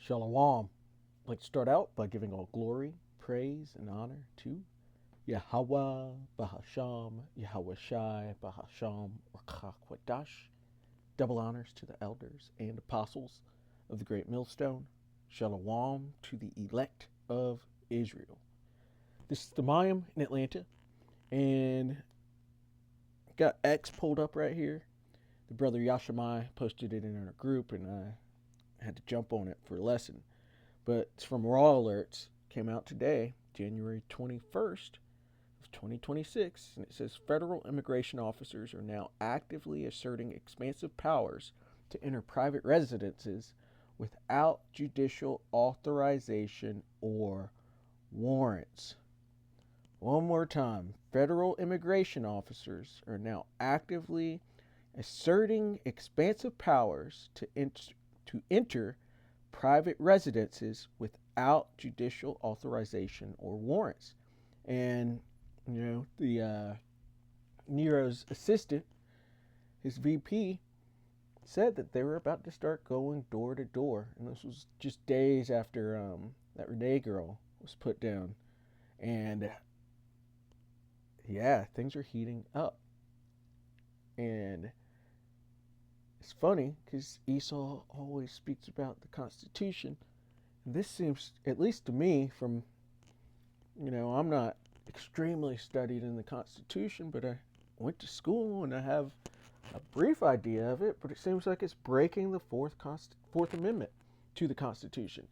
Shalom. I'd like to start out by giving all glory, praise, and honor to Yahweh, Bahasham, Yahweh Shai, Bahasham, Rakakwadash. Double honors to the elders and apostles of the Great Millstone. Shalom to the elect of Israel. This is the Mayim in Atlanta, and got X pulled up right here. The brother Yashamai posted it in our group, and I had to jump on it for a lesson. But it's from Raw Alerts. Came out today, January 21st of 2026, and it says federal immigration officers are now actively asserting expansive powers to enter private residences without judicial authorization or warrants. One more time. Federal immigration officers are now actively asserting expansive powers to enter private residences without judicial authorization or warrants. And, the Nero's assistant, his VP, said that they were about to start going door to door. And this was just days after that Renee girl was put down. And, yeah, things are heating up. And it's funny because Esau always speaks about the Constitution. And this seems, at least to me, from, I'm not extremely studied in the Constitution, but I went to school and I have a brief idea of it, but it seems like it's breaking the Fourth Amendment to the Constitution.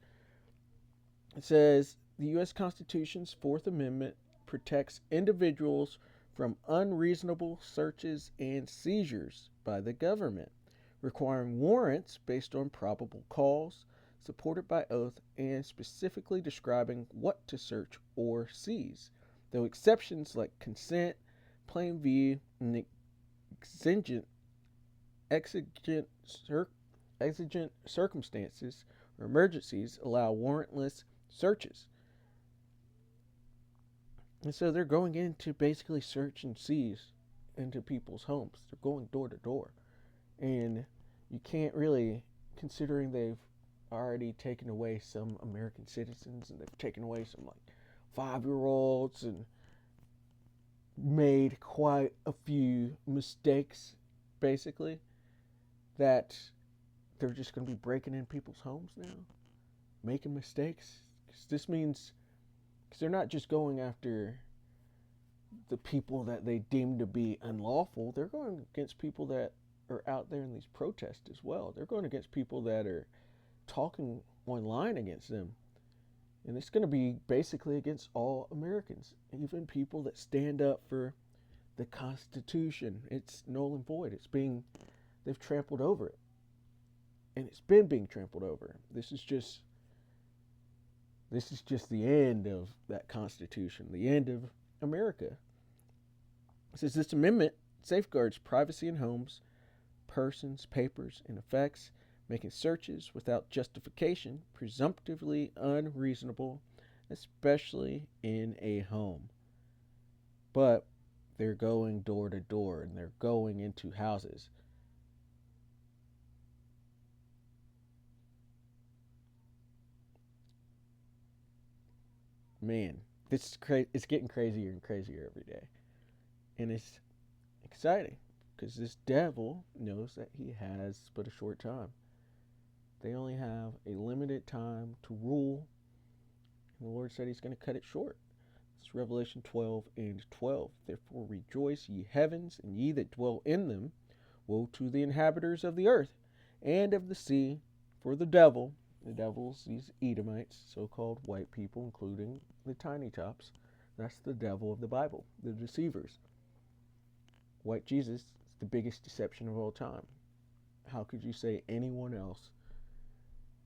It says the U.S. Constitution's Fourth Amendment protects individuals from unreasonable searches and seizures by the government, requiring warrants based on probable cause, supported by oath, and specifically describing what to search or seize, though exceptions like consent, plain view, and exigent circumstances or emergencies allow warrantless searches. And so they're going in to basically search and seize into people's homes. They're going door to door. And you can't really, considering they've already taken away some American citizens and they've taken away some like 5-year-olds and made quite a few mistakes, basically, that they're just going to be breaking in people's homes now, making mistakes. Because this means, because they're not just going after the people that they deem to be unlawful, they're going against people that are out there in these protests as well. They're going against people that are talking online against them. And it's going to be basically against all Americans, even people that stand up for the Constitution. It's null and void. They've trampled over it. And it's been being trampled over. This is just the end of that Constitution, the end of America. It says this amendment safeguards privacy in homes, persons, papers, and effects, making searches without justification presumptively unreasonable, especially in a home. But they're going door to door and they're going into houses. Man, this is it's getting crazier and crazier every day. And it's exciting because this devil knows that he has but a short time. They only have a limited time to rule, and the Lord said he's going to cut it short. It's Revelation 12:12. Therefore rejoice, ye heavens, and ye that dwell in them. Woe to the inhabitants of the earth and of the sea, for the devil's these Edomites, so-called white people, including the tiny tops. That's the devil of the Bible, the deceivers. White Jesus is the biggest deception of all time. How could you say anyone else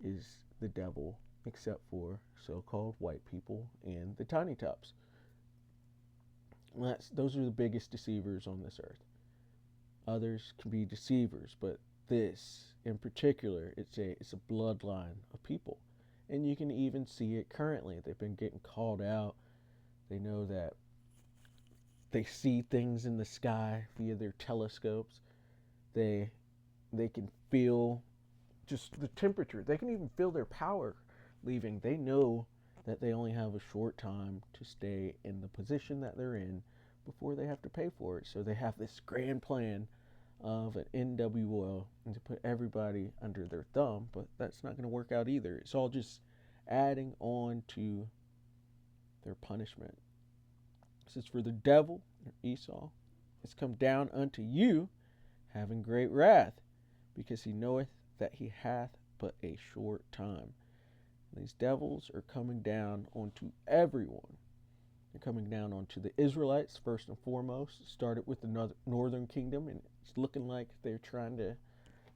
is the devil except for so-called white people and the tiny tops? Those are the biggest deceivers on this earth. Others can be deceivers, but this in particular, it's a bloodline of people. And you can even see it currently. They've been getting called out. They know that they see things in the sky via their telescopes. They can feel just the temperature. They can even feel their power leaving. They know that they only have a short time to stay in the position that they're in before they have to pay for it. So they have this grand plan of an NWO and to put everybody under their thumb, but that's not going to work out either. It's all just adding on to their punishment. It says, for the devil, Esau, has come down unto you, having great wrath, because he knoweth that he hath but a short time. And these devils are coming down onto everyone. They're coming down onto the Israelites first and foremost. It started with the northern kingdom, and it's looking like they're trying to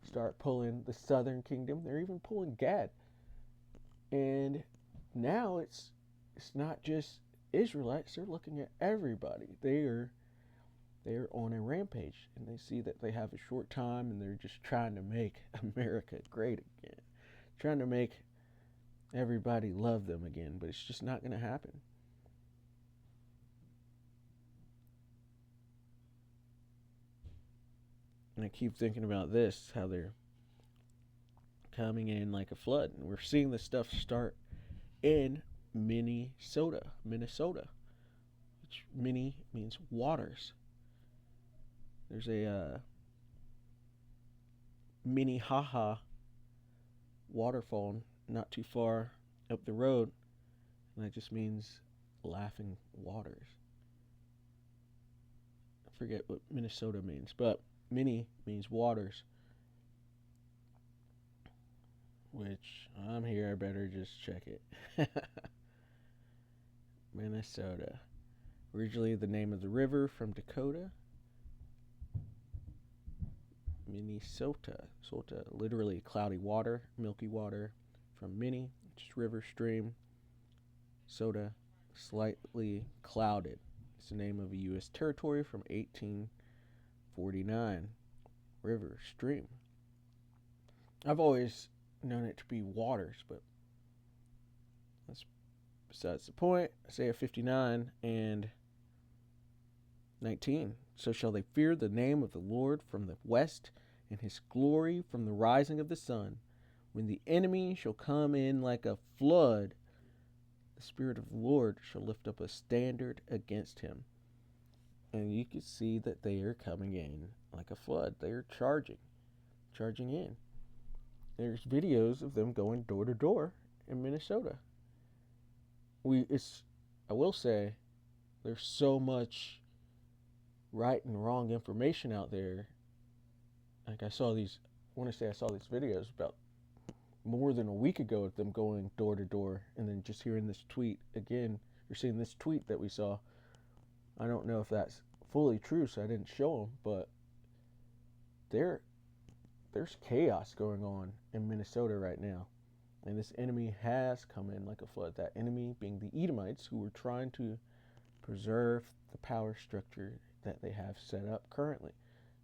start pulling the southern kingdom. They're even pulling Gad. And now it's not just Israelites. They're looking at everybody. They are on a rampage, and they see that they have a short time, and they're just trying to make America great again, trying to make everybody love them again, but it's just not going to happen. And I keep thinking about this, how they're coming in like a flood, and we're seeing this stuff start in Minnesota, which mini means waters. There's a Minnehaha waterfall not too far up the road, and that just means laughing waters. I forget what Minnesota means, but Mini means waters, which I'm here, I better just check it. Minnesota. Originally the name of the river from Dakota. Minnesota. Sota, literally cloudy water, milky water from Mini, which is river, stream. Soda, slightly clouded. It's the name of a U.S. territory from 1849. River, stream. I've always known it to be waters, but that's besides the point. Isaiah 59 and 19. So shall they fear the name of the Lord from the west, and his glory from the rising of the sun. When the enemy shall come in like a flood, the Spirit of the Lord shall lift up a standard against him. And you can see that they are coming in like a flood. They are charging in. There's videos of them going door to door in Minnesota. I will say, there's so much right and wrong information out there. Like I saw these videos about more than a week ago of them going door to door, and then just hearing this tweet again. You're seeing this tweet that we saw. I don't know if that's fully true, so I didn't show them, but there's chaos going on in Minnesota right now. And this enemy has come in like a flood. That enemy being the Edomites, who were trying to preserve the power structure that they have set up currently,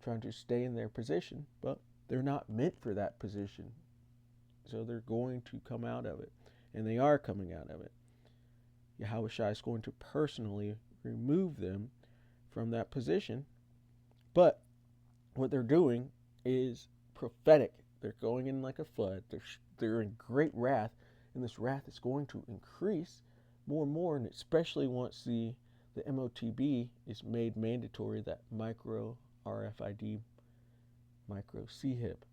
trying to stay in their position, but they're not meant for that position. So they're going to come out of it, and they are coming out of it. Yahushua is going to personally remove them from that position, but what they're doing is prophetic. They're going in like a flood. They're in great wrath, and this wrath is going to increase more and more, and especially once the MOTB is made mandatory, that micro RFID, micro CHIP.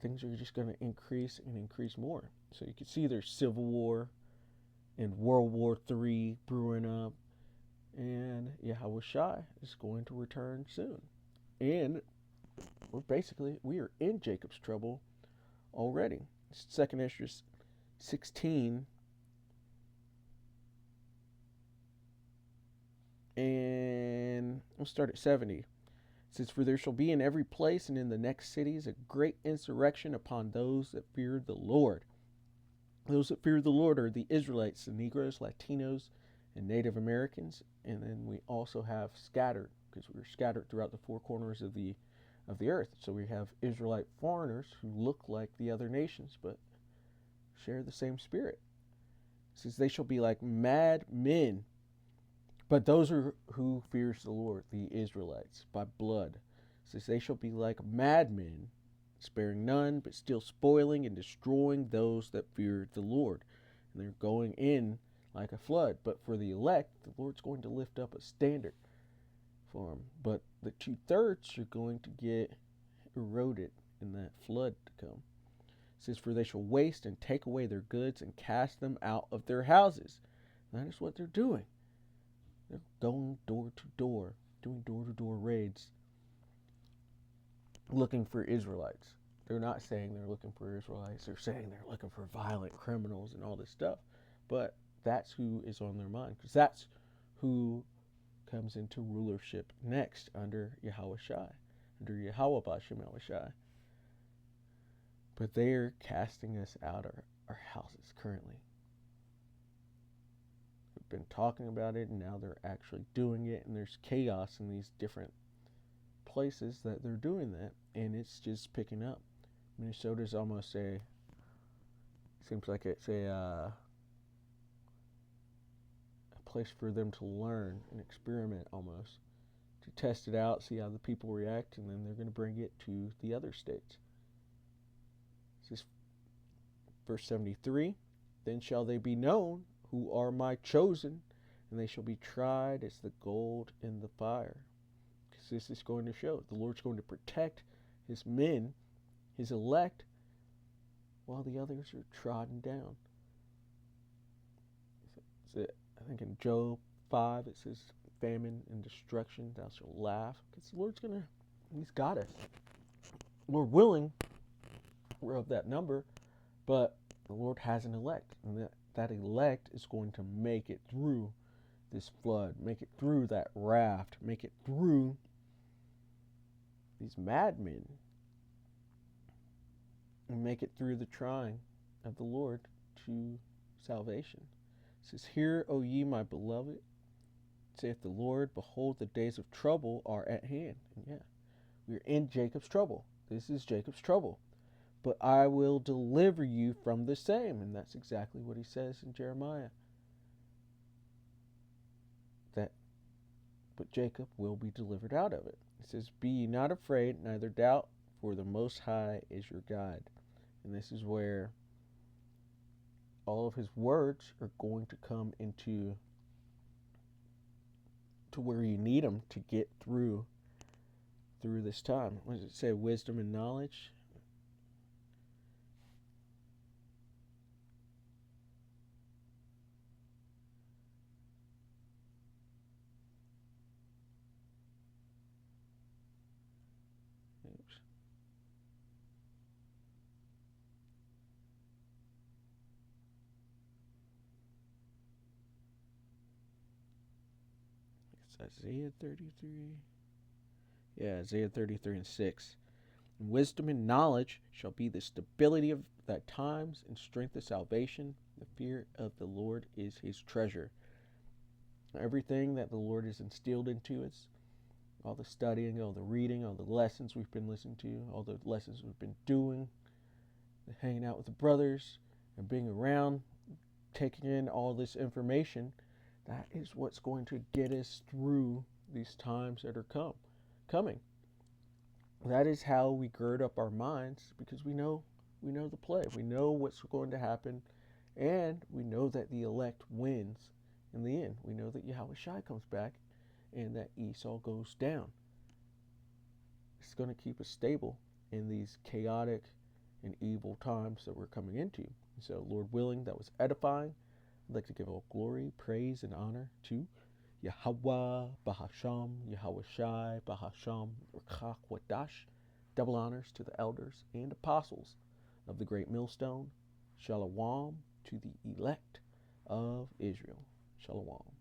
Things are just going to increase and increase more. So you can see there's civil war and World War III brewing up, and Yahushua is going to return soon. And we are in Jacob's trouble already. 2nd Esdras 16 and we'll start at 70. It says, for there shall be in every place and in the next cities a great insurrection upon those that fear the Lord. Those that fear the Lord are the Israelites, the Negroes, Latinos, and Native Americans. And then we also have scattered, because we were scattered throughout the four corners of the earth. So we have Israelite foreigners who look like the other nations, but share the same spirit. It says, they shall be like mad men. But those are who fears the Lord, the Israelites, by blood. It says, they shall be like madmen sparing none, but still spoiling and destroying those that fear the Lord. And they're going in like a flood. But for the elect, the Lord's going to lift up a standard for them. But the 2/3 are going to get eroded in that flood to come. It says, for they shall waste and take away their goods and cast them out of their houses. And that is what they're doing. They're going door to door, doing door-to-door raids, looking for Israelites. They're not saying they're looking for Israelites. They're saying they're looking for violent criminals and all this stuff. But that's who is on their mind, because that's who comes into rulership next under Yahushua, under Yahweh Bashem Yahushua. But they are casting us out of our houses currently. We've been talking about it, and now they're actually doing it, and there's chaos in these different places that they're doing that, and it's just picking up. Minnesota's almost seems like it's a place for them to learn and experiment almost, to test it out, see how the people react, and then they're going to bring it to the other states. This is verse 73. Then shall they be known who are my chosen, and they shall be tried as the gold in the fire. Because this is going to show the Lord's going to protect his men, his elect, while the others are trodden down. I think in Job 5 it says, famine and destruction, thou shalt laugh. Because the Lord's he's got us. Lord willing, we're of that number, but the Lord has an elect, and that elect is going to make it through this flood, make it through that raft, make it through these madmen, and make it through the trying of the Lord to salvation. It says, hear, O ye my beloved, saith the Lord, behold, the days of trouble are at hand. And yeah, we're in Jacob's trouble. This is Jacob's trouble. But I will deliver you from the same. And that's exactly what he says in Jeremiah. But Jacob will be delivered out of it. It says, be ye not afraid, neither doubt, for the Most High is your guide. And this is where all of his words are going to come into where you need them to get through this time. What does it say? Wisdom and knowledge. Oops. It's Isaiah 33. Yeah, Isaiah 33 and 6. And wisdom and knowledge shall be the stability of thy times, and strength of salvation. The fear of the Lord is his treasure. Everything that the Lord has instilled into us, all the studying, all the reading, all the lessons we've been listening to, all the lessons we've been doing, hanging out with the brothers, and being around, taking in all this information, that is what's going to get us through these times that are coming. That is how we gird up our minds, because we know the play. We know what's going to happen, and we know that the elect wins in the end. We know that Yahushua comes back and that Esau goes down. It's going to keep us stable in these chaotic and evil times that we're coming into. So, Lord willing, that was edifying. I'd like to give all glory, praise, and honor to Yahweh, Bahasham, Yahushai, Bahasham, Rachak Wadash. Double honors to the elders and apostles of the great millstone. Shalom to the elect of Israel. Shalom.